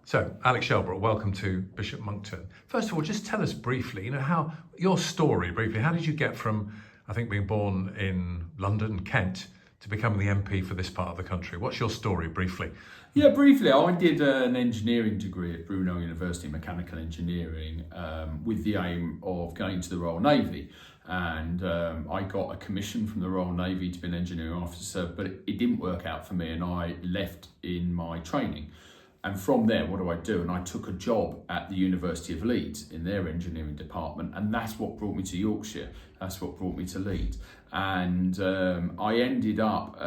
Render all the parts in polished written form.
So, Alec Shelbrooke, welcome to Bishop Monkton. First of all, just tell us briefly, how your story briefly. How did you get from, I think, being born in London, Kent, to becoming the MP for this part of the country? What's your story briefly? Yeah, briefly, I did an engineering degree at Brunel University, mechanical engineering, with the aim of going to the Royal Navy. And I got a commission from the Royal Navy to be an engineering officer, but it didn't work out for me, and I left in my training. And from there, what do? And I took a job at the University of Leeds in their engineering department, and that's what brought me to Yorkshire. That's what brought me to Leeds. And I ended up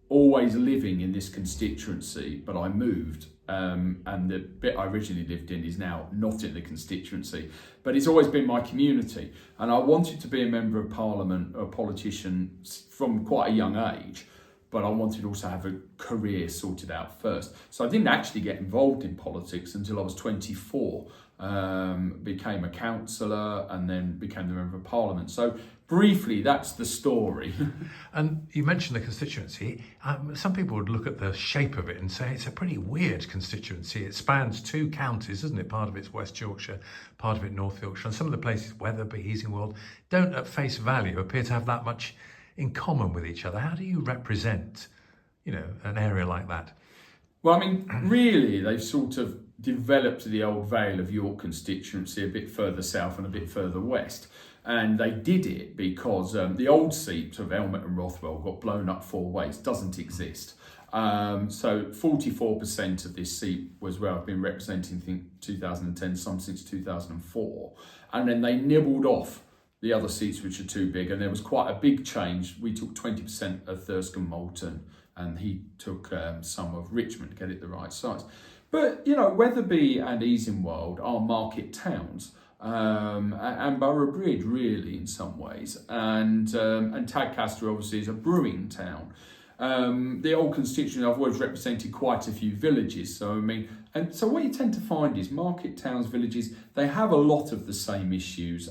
always living in this constituency, but I moved. And the bit I originally lived in is now not in the constituency, but it's always been my community. And I wanted to be a member of Parliament, or a politician, from quite a young age. But I wanted to also have a career sorted out first. So I didn't actually get involved in politics until I was 24, became a councillor and then became the Member of Parliament. So briefly, that's the story. And you mentioned the constituency. Some people would look at the shape of it and say it's a pretty weird constituency. It spans two counties, isn't it? Part of it's West Yorkshire, part of it North Yorkshire. And some of the places, Wetherby, Easingwold, don't at face value appear to have that much in common with each other. How do you represent, an area like that? Well, I mean, really, they've sort of developed the old Vale of York constituency a bit further south and a bit further west. And they did it because the old seat of Elmet and Rothwell got blown up 4 ways, doesn't exist. So 44% of this seat was where I've been representing, I think, 2010, some since 2004. And then they nibbled off the other seats which are too big, and there was quite a big change. We took 20% of Thurston Moulton, and he took some of Richmond to get it the right size. But, Wetherby and Easingwold are market towns, and Borough Bridge, really, in some ways. And Tadcaster, obviously, is a brewing town. The old constituency, I've always represented quite a few villages. And so what you tend to find is market towns, villages, they have a lot of the same issues.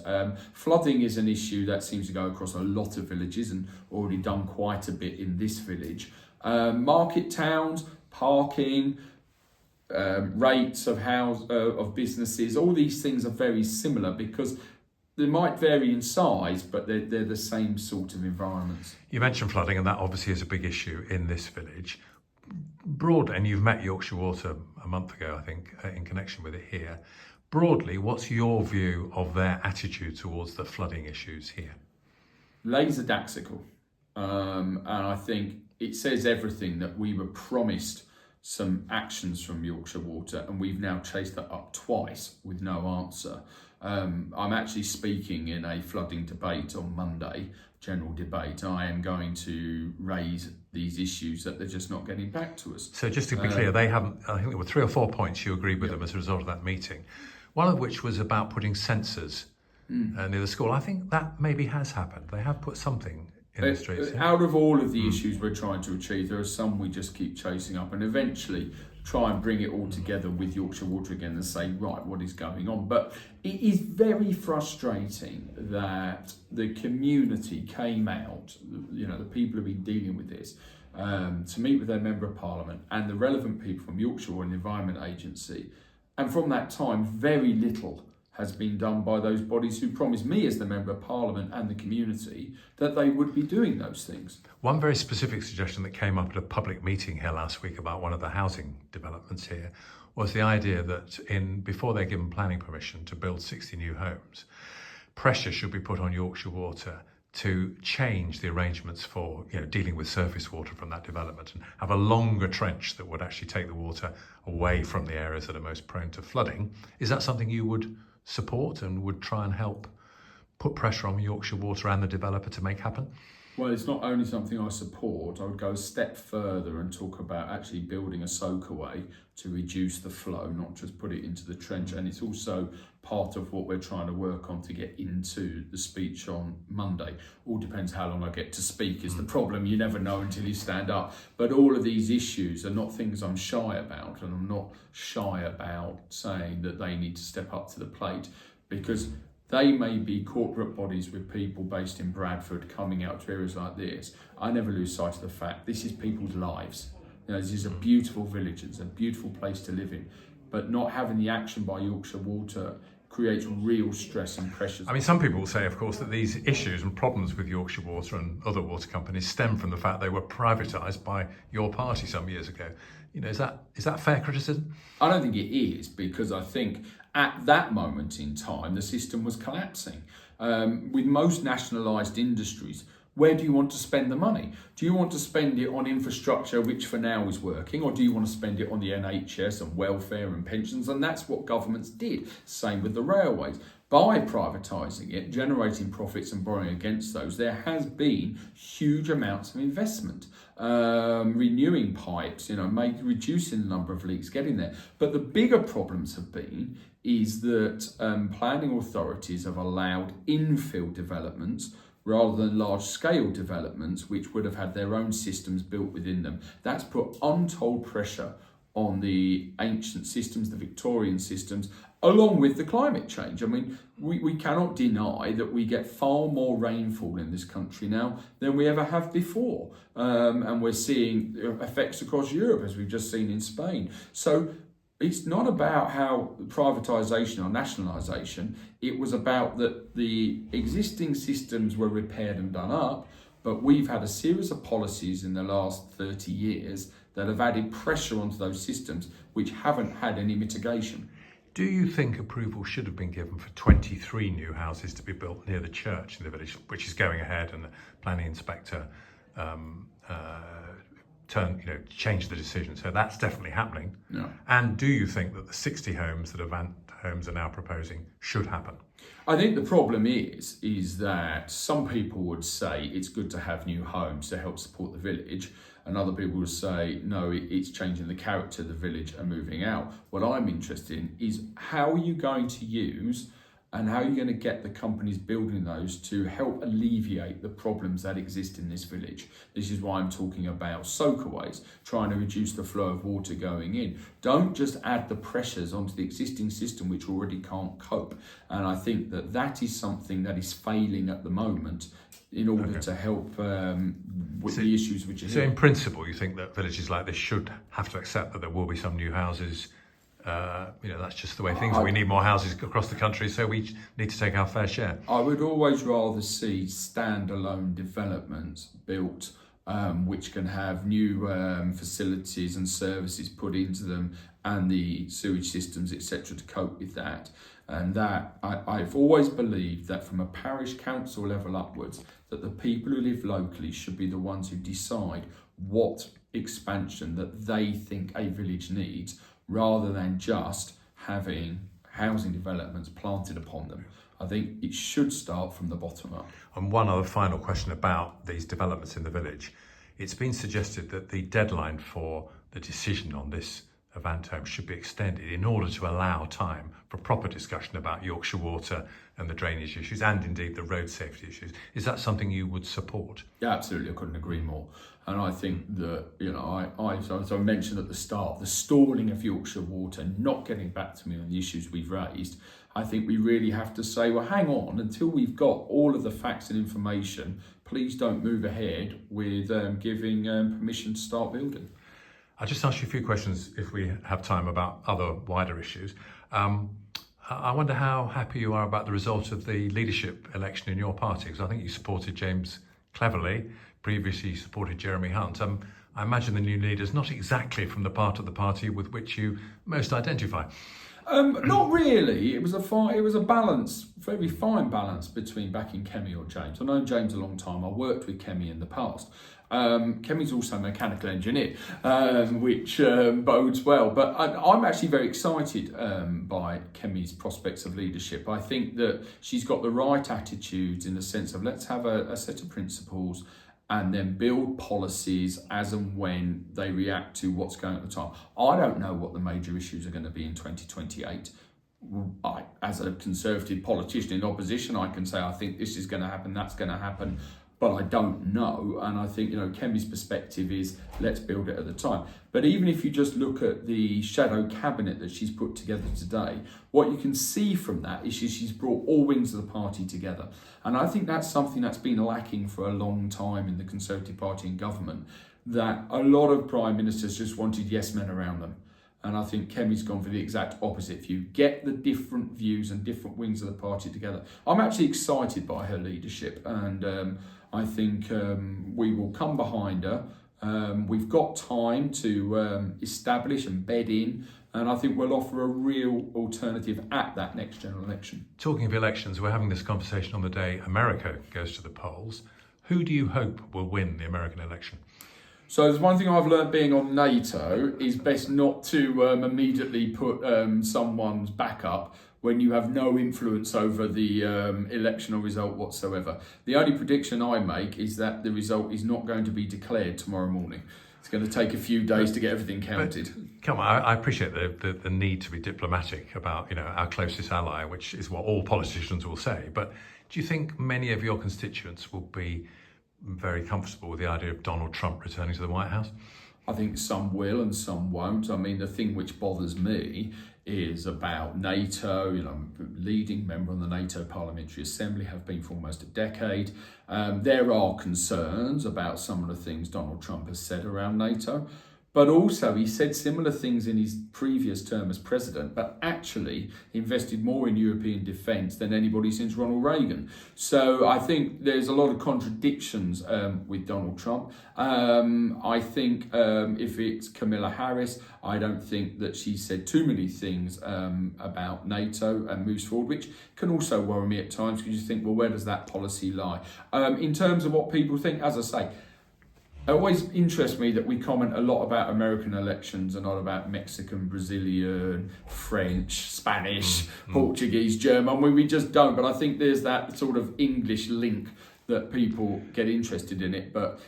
Flooding is an issue that seems to go across a lot of villages, and already done quite a bit in this village. Market towns, parking, rates of businesses, all these things are very similar because they might vary in size, but they're the same sort of environments. You mentioned flooding, and that obviously is a big issue in this village. Broadly, and you've met Yorkshire Water a month ago, I think, in connection with it here. Broadly, what's your view of their attitude towards the flooding issues here? Laserdaxical. And I think it says everything that we were promised some actions from Yorkshire Water, and we've now chased that up twice with no answer. I'm actually speaking in a flooding debate on Monday, general debate. I am going to raise these issues that they're just not getting back to us. So just to be clear, they haven't, I think there were 3 or 4 points you agreed with them as a result of that meeting. One of which was about putting sensors near the school. I think that maybe has happened. They have put something in the streets. Out of all of the issues we're trying to achieve, there are some we just keep chasing up, and eventually try and bring it all together with Yorkshire Water again and say, right, what is going on? But it is very frustrating that the community came out, the people who've been dealing with this, to meet with their Member of Parliament and the relevant people from Yorkshire Water and Environment Agency. And from that time, very little has been done by those bodies who promised me as the Member of Parliament and the community that they would be doing those things. One very specific suggestion that came up at a public meeting here last week about one of the housing developments here was the idea that before they're given planning permission to build 60 new homes, pressure should be put on Yorkshire Water to change the arrangements for dealing with surface water from that development and have a longer trench that would actually take the water away from the areas that are most prone to flooding. Is that something you would support and would try and help put pressure on Yorkshire Water and the developer to make happen? Well, it's not only something I support, I would go a step further and talk about actually building a soakaway to reduce the flow, not just put it into the trench. And it's also part of what we're trying to work on to get into the speech on Monday. All depends how long I get to speak is the problem. You never know until you stand up. But all of these issues are not things I'm shy about, and I'm not shy about saying that they need to step up to the plate, because they may be corporate bodies with people based in Bradford coming out to areas like this. I never lose sight of the fact this is people's lives. This is a beautiful village, it's a beautiful place to live in, but not having the action by Yorkshire Water creates real stress and pressures. I mean, some people will say, of course, that these issues and problems with Yorkshire Water and other water companies stem from the fact they were privatised by your party some years ago. Is that fair criticism? I don't think it is, because I think at that moment in time, the system was collapsing. With most nationalised industries, where do you want to spend the money? Do you want to spend it on infrastructure, which for now is working, or do you want to spend it on the NHS and welfare and pensions? And that's what governments did. Same with the railways. By privatising it, generating profits and borrowing against those, there has been huge amounts of investment, renewing pipes, reducing the number of leaks, getting there. But the bigger problems have been is that planning authorities have allowed infill developments rather than large-scale developments, which would have had their own systems built within them. That's put untold pressure on the ancient systems, the Victorian systems, along with the climate change. I mean, we cannot deny that we get far more rainfall in this country now than we ever have before. And we're seeing effects across Europe, as we've just seen in Spain. So it's not about how privatisation or nationalisation. It was about that the existing systems were repaired and done up, but we've had a series of policies in the last 30 years that have added pressure onto those systems which haven't had any mitigation. Do you think approval should have been given for 23 new houses to be built near the church in the village, which is going ahead, and the planning inspector changed the decision? So that's definitely happening. Yeah. And do you think that the 60 homes that Avant Homes are now proposing should happen? I think the problem is that some people would say it's good to have new homes to help support the village, and other people would say, no, it's changing the character of the village and moving out. What I'm interested in is how are you going to use and how are you going to get the companies building those to help alleviate the problems that exist in this village? This is why I'm talking about soakaways, trying to reduce the flow of water going in. Don't just add the pressures onto the existing system which already can't cope. And I think that is something that is failing at the moment in order to help with the issues which are So here. in principle, you think that villages like this should have to accept that there will be some new houses? That's just the way things are. We need more houses across the country, so we need to take our fair share. I would always rather see standalone developments built which can have new facilities and services put into them and the sewage systems, etc., to cope with that. And that I've always believed that from a parish council level upwards, that the people who live locally should be the ones who decide what expansion that they think a village needs, rather than just having housing developments planted upon them. I think it should start from the bottom up. And one other final question about these developments in the village. It's been suggested that the deadline for the decision on this Avant home should be extended in order to allow time for proper discussion about Yorkshire Water and the drainage issues, and indeed the road safety issues. Is that something you would support? Yeah, absolutely. I couldn't agree more. And I think that, as I mentioned at the start, the stalling of Yorkshire Water, not getting back to me on the issues we've raised, I think we really have to say, well, hang on, until we've got all of the facts and information, please don't move ahead with giving permission to start building. I'll just ask you a few questions, if we have time, about other wider issues. I wonder how happy you are about the result of the leadership election in your party, because I think you supported James Cleverly, previously you supported Jeremy Hunt. I imagine the new leader's not exactly from the part of the party with which you most identify. Not really. It was a balance, very fine balance between backing Kemi or James. I've known James a long time. I worked with Kemi in the past. Kemi's also a mechanical engineer, which bodes well. But I'm actually very excited by Kemi's prospects of leadership. I think that she's got the right attitudes in the sense of let's have a set of principles and then build policies as and when they react to what's going on at the time. I don't know what the major issues are going to be in 2028. As a Conservative politician in opposition, I can say I think this is going to happen, that's going to happen. but I don't know. And I think, Kemi's perspective is let's build it at the time. But even if you just look at the shadow cabinet that she's put together today, what you can see from that is she's brought all wings of the party together. And I think that's something that's been lacking for a long time in the Conservative Party and government, that a lot of prime ministers just wanted yes men around them. And I think Kemi's gone for the exact opposite view. Get the different views and different wings of the party together. I'm actually excited by her leadership, and I think we will come behind her. We've got time to establish and bed in, and I think we'll offer a real alternative at that next general election. Talking of elections, we're having this conversation on the day America goes to the polls. Who do you hope will win the American election? So there's one thing I've learned being on NATO is best not to immediately put someone's back up when you have no influence over the electional result whatsoever. The only prediction I make is that the result is not going to be declared tomorrow morning. It's going to take a few days to get everything counted. But, come on, I appreciate the need to be diplomatic about our closest ally, which is what all politicians will say. But do you think many of your constituents will be very comfortable with the idea of Donald Trump returning to the White House? I think some will and some won't. I mean, the thing which bothers me is about NATO. I'm a leading member on the NATO Parliamentary Assembly, have been for almost a decade. There are concerns about some of the things Donald Trump has said around NATO. But also, he said similar things in his previous term as president, but actually invested more in European defence than anybody since Ronald Reagan. So I think there's a lot of contradictions with Donald Trump. I think if it's Kamala Harris, I don't think that she said too many things about NATO and moves forward, which can also worry me at times, because you think, well, where does that policy lie? In terms of what people think, as I say, it always interests me that we comment a lot about American elections and not about Mexican, Brazilian, French, Spanish, Portuguese, German. We just don't. But I think there's that sort of English link that people get interested in it. But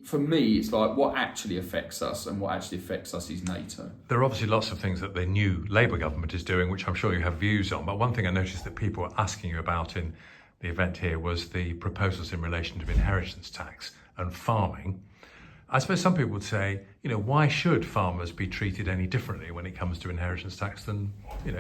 for me, it's like what actually affects us, and what actually affects us is NATO. There are obviously lots of things that the new Labour government is doing, which I'm sure you have views on. But one thing I noticed that people were asking you about in the event here was the proposals in relation to inheritance tax and farming. I suppose some people would say, why should farmers be treated any differently when it comes to inheritance tax than,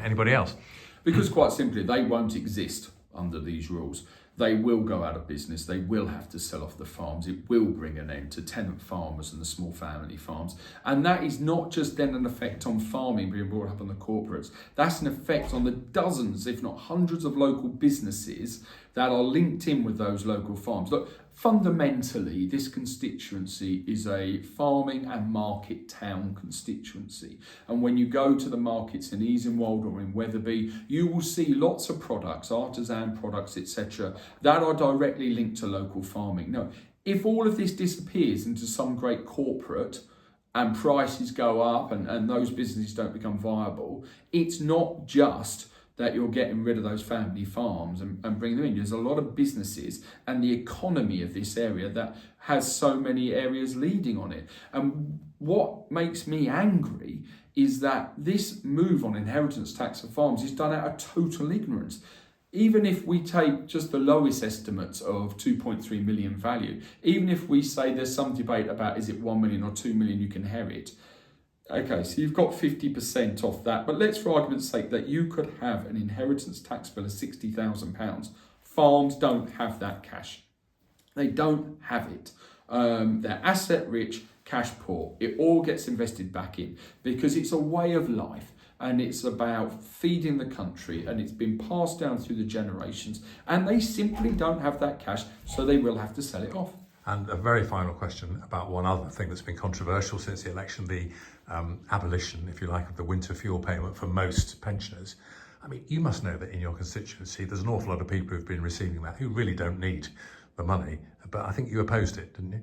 anybody else? Because quite simply, they won't exist under these rules. They will go out of business. They will have to sell off the farms. It will bring an end to tenant farmers and the small family farms. And that is not just then an effect on farming being brought up on the corporates. That's an effect on the dozens, if not hundreds of local businesses that are linked in with those local farms. Look, fundamentally, this constituency is a farming and market town constituency. And when you go to the markets in Easingwold or in Wetherby, you will see lots of products, artisan products, etc., that are directly linked to local farming. Now, if all of this disappears into some great corporate and prices go up and those businesses don't become viable, it's not just that you're getting rid of those family farms and bringing them in. There's a lot of businesses and the economy of this area that has so many areas leading on it. And what makes me angry is that this move on inheritance tax for farms is done out of total ignorance. Even if we take just the lowest estimates of 2.3 million value, even if we say there's some debate about is it 1 million or 2 million you can inherit, okay, so you've got 50% off that, but let's, for argument's sake, that you could have an inheritance tax bill of £60,000. Farms don't have that cash. They don't have it. They're asset rich, cash poor. It all gets invested back in because it's a way of life, and it's about feeding the country, and it's been passed down through the generations, and they simply don't have that cash, so they will have to sell it off. And a very final question about one other thing that's been controversial since the election, the abolition, if you like, of the winter fuel payment for most pensioners. I mean, you must know that in your constituency, there's an awful lot of people who've been receiving that who really don't need the money. But I think you opposed it, didn't you?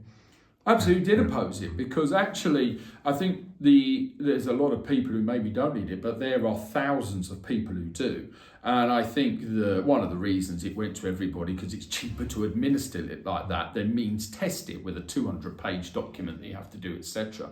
Absolutely did oppose it, because actually I think there's a lot of people who maybe don't need it, but there are thousands of people who do. And I think one of the reasons it went to everybody, because it's cheaper to administer it like that than means test it with a 200-page document that you have to do, etc.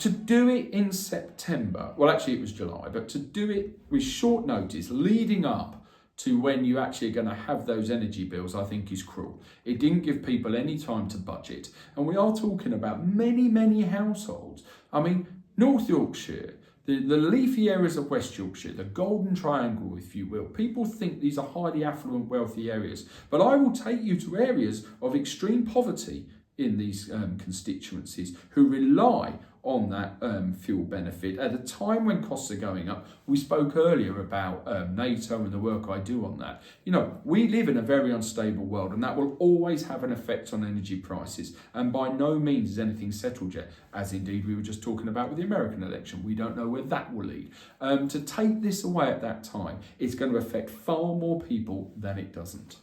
To do it in September, well, actually it was July, but to do it with short notice leading up to when you actually are going to have those energy bills, I think is cruel. It didn't give people any time to budget. And we are talking about many, many households. I mean, North Yorkshire, the leafy areas of West Yorkshire, the Golden Triangle, if you will. People think these are highly affluent, wealthy areas. But I will take you to areas of extreme poverty in these constituencies who rely on that fuel benefit at a time when costs are going up. We spoke earlier about NATO and the work I do on that. You know, we live in a very unstable world, and that will always have an effect on energy prices. And by no means is anything settled yet, as indeed we were just talking about with the American election. We don't know where that will lead. To take this away at that time, it's going to affect far more people than it doesn't.